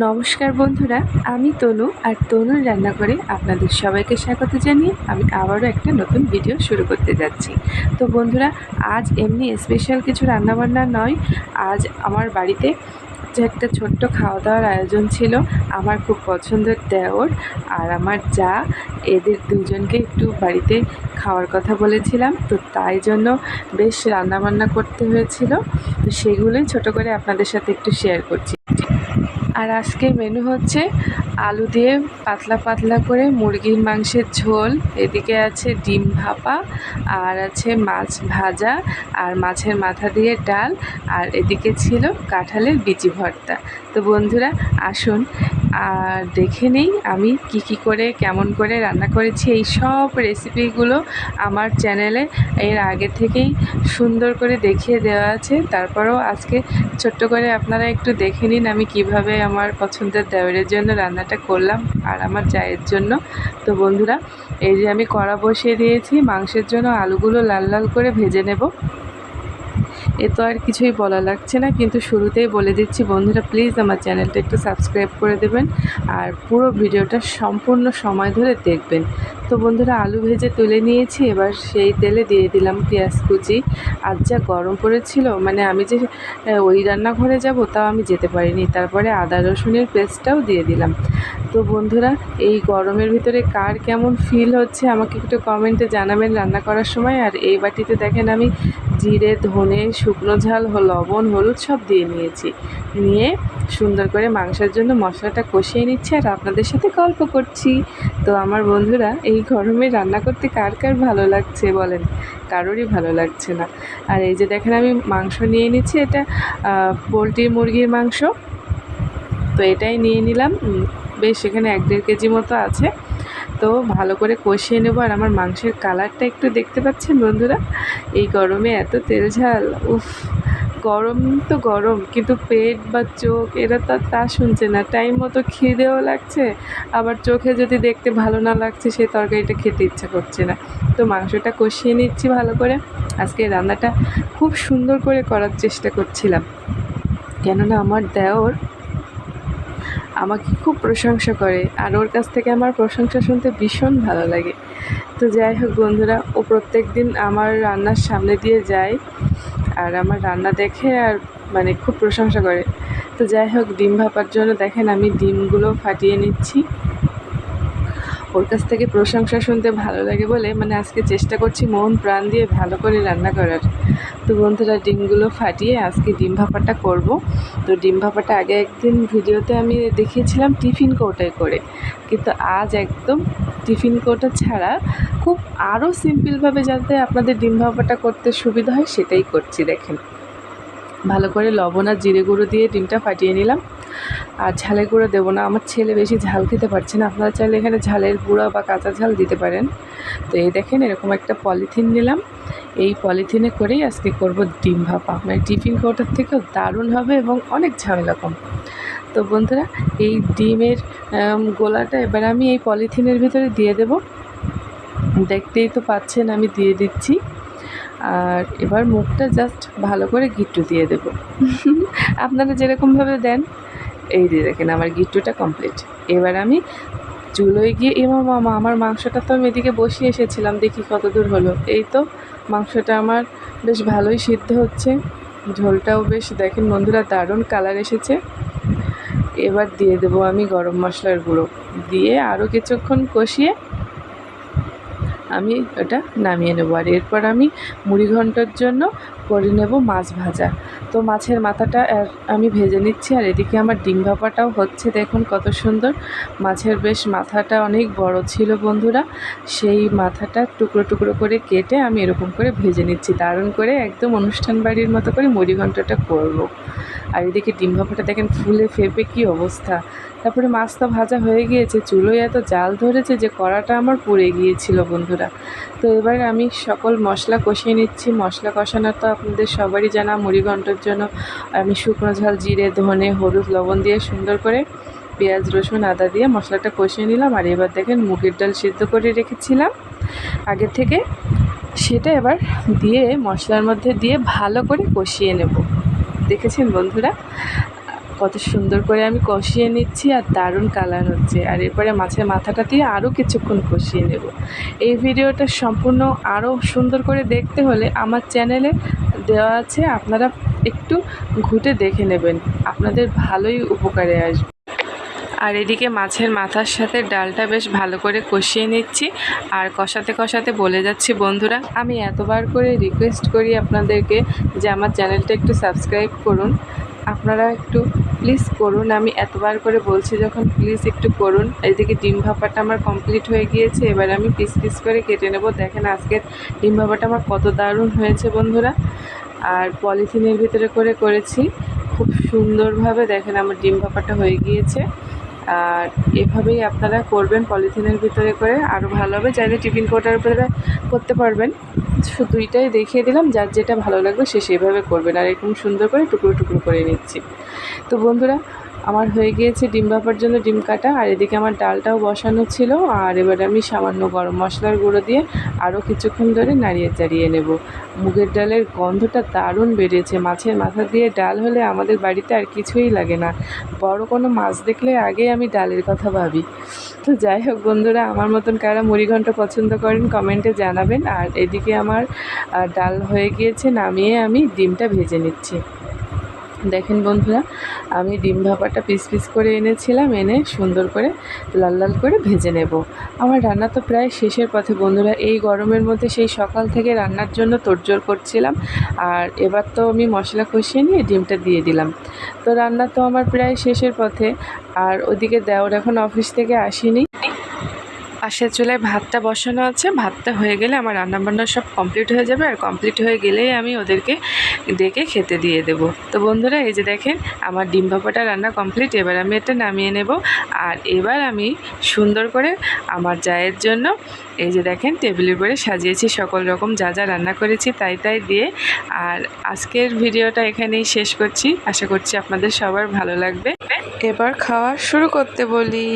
নমস্কার বন্ধুরা, আমি তনু আর তনুর রান্নাঘরে আপনাদের সবাইকে স্বাগত জানিয়ে আমি আবারও একটা নতুন ভিডিও শুরু করতে যাচ্ছি। তো বন্ধুরা, আজ এমনি স্পেশাল কিছু রান্নাবান্না নয়, আজ আমার বাড়িতে যে একটা ছোট্ট খাওয়া দাওয়ার আয়োজন ছিল। আমার খুব পছন্দের দেওর আর আমার যা, এদের দুজনকে একটু বাড়িতে খাওয়ার কথা বলেছিলাম, তো তাই জন্য বেশ রান্নাবান্না করতে হয়েছিল। তো সেগুলোই ছোট করে আপনাদের সাথে একটু শেয়ার করছি। আর আজকের মেনু হচ্ছে আলু দিয়ে পাতলা পাতলা করে মুরগির মাংসের ঝোল, এদিকে আছে ডিম ভাপা, আর আছে মাছ ভাজা, আর মাছের মাথা দিয়ে ডাল, আর এদিকে ছিল কাঁঠালের বিচি ভর্তা। তো বন্ধুরা আসুন আর দেখে নেই আমি কি করে কেমন করে রান্না করেছি। এই সব রেসিপিগুলো আমার চ্যানেলে এর আগে থেকেই সুন্দর করে দেখিয়ে দেওয়া আছে। তারপরেও আজকে ছোট্ট করে আপনারা একটু দেখে নিন আমি কিভাবে আমার পছন্দের দেওরের জন্য রান্নাটা করলাম আর আমার জায়ের জন্য। তো বন্ধুরা, এই যে আমি কড়া বসিয়ে দিয়েছি, মাংসের জন্য আলুগুলো লাল লাল করে ভেজে নেব। এ তো আর কিছুই বলা লাগছে না, কিন্তু শুরুতেই বলে দিচ্ছি বন্ধুরা, প্লিজ আমার চ্যানেলটা একটু সাবস্ক্রাইব করে দেবেন আর পুরো ভিডিওটা সম্পূর্ণ সময় ধরে দেখবেন। তো বন্ধুরা, আলু ভেজে তুলে নিয়েছি, এবার সেই তেলে দিয়ে দিলাম পেঁয়াজ কুচি। আজ যা গরম পড়েছিল, মানে আমি যে ওই রান্নাঘরে যাব তাও আমি যেতে পারিনি। তারপরে আদা রসুনের পেস্টটাও দিয়ে দিলাম। তো বন্ধুরা, এই গরমের ভিতরে কার কেমন ফিল হচ্ছে আমাকে একটু কমেন্টে জানাবেন রান্না করার সময়। আর এই বাটিতে দেখেন আমি জিরে, ধনে, শুকনো ঝাল, লবণ, হলুদ সব দিয়ে নিয়েছি। নিয়ে সুন্দর করে মাংসের জন্য মশলাটা কষিয়ে নিচ্ছি আর আপনাদের সাথে গল্প করছি। তো আমার বন্ধুরা, এই গরমে রান্না করতে কার কার ভালো লাগছে বলেন? কারোরই ভালো লাগছে না। আর এই যে দেখেন আমি মাংস নিয়ে নিচ্ছি, এটা পোলট্রি মুরগির মাংস। তো এটাই নিয়ে নিলাম, বেশ এখানে 1-1.5 কেজি মতো আছে। তো ভালো করে কষিয়ে নেব। আর আমার মাংসের কালারটা একটু দেখতে পাচ্ছেন বন্ধুরা? এই গরমে এত তেল ঝাল, উফ! গরম তো গরম, কিন্তু পেট বা চোখ এরা তো তা শুনছে না। টাইম মতো খিদেও লাগছে, আবার চোখে যদি দেখতে ভালো না লাগছে সেই তরকারিটা খেতে ইচ্ছা করছে না। তো মাংসটা কষিয়ে নিচ্ছি ভালো করে। আজকে রান্নাটা খুব সুন্দর করে করার চেষ্টা করছিলাম, কেননা আমার দেওর আমাকে খুব প্রশংসা করে আর ওর কাছ থেকে আমার প্রশংসা শুনতে ভীষণ ভালো লাগে। তো যাই হোক বন্ধুরা, ও প্রত্যেক দিন আমার রান্নার সামনে দিয়ে যায় আর আমার রান্না দেখে আর মানে খুব প্রশংসা করে। তো যাই হোক, ডিম ভাপার জন্য দেখেন আমি ডিমগুলো ফাটিয়ে নিচ্ছি। ওর কাছ থেকে প্রশংসা শুনতে ভালো লাগে বলে মানে আজকে চেষ্টা করছি মন প্রাণ দিয়ে ভালো করে রান্না করার। তো বন্ধুরা, ডিমগুলো ফাটিয়ে আজকে ডিম ভাপাটা করব। তো ডিম ভাপাটা আগে একদিন ভিডিওতে আমি দেখিয়েছিলাম টিফিন কৌটায় করে, কিন্তু আজ একদম টিফিন কৌটা ছাড়া খুব আরও সিম্পলভাবে যাতে আপনাদের ডিম ভাপাটা করতে সুবিধা হয় সেটাই করছি। দেখেন, ভালো করে লবণ আর জিরে গুঁড়ো দিয়ে ডিমটা ফাটিয়ে নিলাম। আর ঝালের গুঁড়ো দেবো না, আমার ছেলে বেশি ঝাল খেতে পারছে না। আপনারা চাইলে এখানে ঝালের গুঁড়ো বা কাঁচা ঝাল দিতে পারেন। তো এই দেখেন এরকম একটা পলিথিন নিলাম, এই পলিথিনে করেই আজকে করব ডিম ভাপা। মানে টিফিন কৌটার থেকেও দারুণ হবে এবং অনেক ঝামেলা কম। তো বন্ধুরা, এই ডিমের গোলাটা এবার আমি এই পলিথিনের ভিতরে দিয়ে দেব। দেখতেই তো পাচ্ছেন আমি দিয়ে দিচ্ছি। আর এবার মুখটা জাস্ট ভালো করে গিট্টু দিয়ে দেব। আপনারা যেরকমভাবে দেন, এই দিয়ে দেখেন আমার গিট্টুটা কমপ্লিট। এবার আমি চুলোয় গিয়ে মামা আমার মাংসটা তো আমি এদিকে বসিয়ে এসেছিলাম, দেখি কত দূর হলো। এই তো মাংসটা আমার বেশ ভালোই সিদ্ধ হচ্ছে, ঝোলটাও বেশ দেখেন বন্ধুরা দারুণ কালার এসেছে। এবার দিয়ে দেবো আমি গরম মশলার গুঁড়ো, দিয়ে আরও কিছুক্ষণ কষিয়ে আমি ওটা নামিয়ে নেব। আর এরপর আমি মুড়ি ঘন্টার জন্য করে নেব মাছ ভাজা। তো মাছের মাথাটা আমি ভেজে নিচ্ছি আর এদিকে আমার ডিম ভাপাটাও হচ্ছে। দেখুন কত সুন্দর, মাছের বেশ মাথাটা অনেক বড় ছিল বন্ধুরা, সেই মাথাটা টুকরো টুকরো করে কেটে আমি এরকম করে ভেজে নিচ্ছি দারুণ করে, একদম অনুষ্ঠান বাড়ির মতো করে মুড়ি ঘন্টাটা করব। আর এদিকে ডিম ভাপাটা দেখেন ফুলে ফেপে কী অবস্থা। তারপরে মাছ তো ভাজা হয়ে গিয়েছে, চুলোয় এত জাল ধরেছে যে কড়াটা আমার পুড়ে গিয়েছিল বন্ধুরা। তো এবার আমি সকল মশলা কষিয়ে নিচ্ছি। মশলা কষানো তো আপনাদের সবারই জানা, মুড়ি ঘন্টার জন্য আমি শুকনো ঝাল, জিরে, ধনে, হলুদ, লবণ দিয়ে সুন্দর করে পেঁয়াজ, রসুন, আদা দিয়ে মশলাটা কষিয়ে নিলাম। আর এবার দেখেন মুগের ডাল সিদ্ধ করে রেখেছিলাম আগে থেকে, সেটা এবার দিয়ে মশলার মধ্যে দিয়ে ভালো করে কষিয়ে নেব। দেখেছেন বন্ধুরা, কত সুন্দর করে আমি কষিয়ে নিচ্ছি আর দারুণ কালার হচ্ছে। আর এরপরে মাছের মাথাটা দিয়ে আরও কিছুক্ষণ কষিয়ে নেব। এই ভিডিওটা সম্পূর্ণ আরও সুন্দর করে দেখতে হলে আমার চ্যানেলে দেওয়া আছে, আপনারা একটু ঘুঁটে দেখে নেবেন, আপনাদের ভালোই উপকারে আসবে। আর এদিকে মাছের মাথার সাথে ডালটা বেশ ভালো করে কষিয়ে নিচ্ছি। আর কষাতে কষাতে বলে যাচ্ছি বন্ধুরা, আমি এতবার করে রিকোয়েস্ট করি আপনাদেরকে যে আমার চ্যানেলটা একটু সাবস্ক্রাইব করুন, আপনারা একটু প্লিজ করুন। আমি এতবার করে বলছি যখন, প্লিজ একটু করুন। এদিকে ডিম ভাপাটা আমার কমপ্লিট হয়ে গিয়েছে, এবার আমি পিস পিস করে কেটে নেব। দেখেন আজকের ডিম ভাপাটা আমার কত দারুণ হয়েছে বন্ধুরা। আর পলিথিনের ভিতরে করে করেছি, খুব সুন্দরভাবে দেখেন আমার ডিম ভাপাটা হয়ে গিয়েছে। আর এভাবেই আপনারা করবেন পলিথিনের ভিতরে করে, আরও ভালো হবে। চাইলে টিফিন কৌটার উপরে করতে পারবেন। দুইটাই দেখিয়ে দিলাম, যার যেটা ভালো লাগবে সে সেভাবে করবেন। আর এরকম সুন্দর করে টুকরো টুকরো করে নিচ্ছি। তো বন্ধুরা, আমার হয়ে গিয়েছে ডিম ভাপার জন্য ডিম কাটা। আর এদিকে আমার ডালটাও বসানো ছিল। আর এবার আমি সামান্য গরম মশলার গুঁড়ো দিয়ে আরও কিছুক্ষণ ধরে নাড়িয়ে চাড়িয়ে নেব। মুগের ডালের গন্ধটা দারুণ বেড়েছে। মাছের মাথা দিয়ে ডাল হলে আমাদের বাড়িতে আর কিছুই লাগে না। বড় কোনো মাছ দেখলে আগে আমি ডালের কথা ভাবি। তো যাই হোক বন্ধুরা, আমার মতন কারা মুড়িঘণ্ট পছন্দ করেন কমেন্টে জানাবেন। আর এদিকে আমার ডাল হয়ে গিয়েছে, নামিয়ে আমি ডিমটা ভেজে নিচ্ছি। দেখেন বন্ধুরা, আমি ডিম ভাপাটা পিস পিস করে এনেছিলাম, এনে সুন্দর করে লাল লাল করে ভেজে নেব। আমার রান্না তো প্রায় শেষের পথে বন্ধুরা। এই গরমের মধ্যে সেই সকাল থেকে রান্নার জন্য তোড়জোড় করছিলাম। আর এবার তো আমি মশলা কষিয়ে নিয়ে ডিমটা দিয়ে দিলাম। তো রান্না তো আমার প্রায় শেষের পথে। আর ওদিকে দেওর এখন অফিস থেকে আসেনি, পাশের চুলায় ভাতটা বসানো আছে। ভাতটা হয়ে গেলে আমার রান্নাবান্না সব কমপ্লিট হয়ে যাবে। আর কমপ্লিট হয়ে গেলেই আমি ওদেরকে ডেকে খেতে দিয়ে দেব। তো বন্ধুরা, এই যে দেখেন আমার ডিম ভাপাটা রান্না কমপ্লিট। এবার আমি এটা নামিয়ে নেব। আর এবার আমি সুন্দর করে আমার জায়ের জন্য এই যে দেখেন টেবিলের উপরে সাজিয়েছি সকল রকম যা যা রান্না করেছি তাই তাই দিয়ে। আর আজকের ভিডিওটা এখানেই শেষ করছি। আশা করছি আপনাদের সবার ভালো লাগবে। এবার খাওয়া শুরু করতে বলি।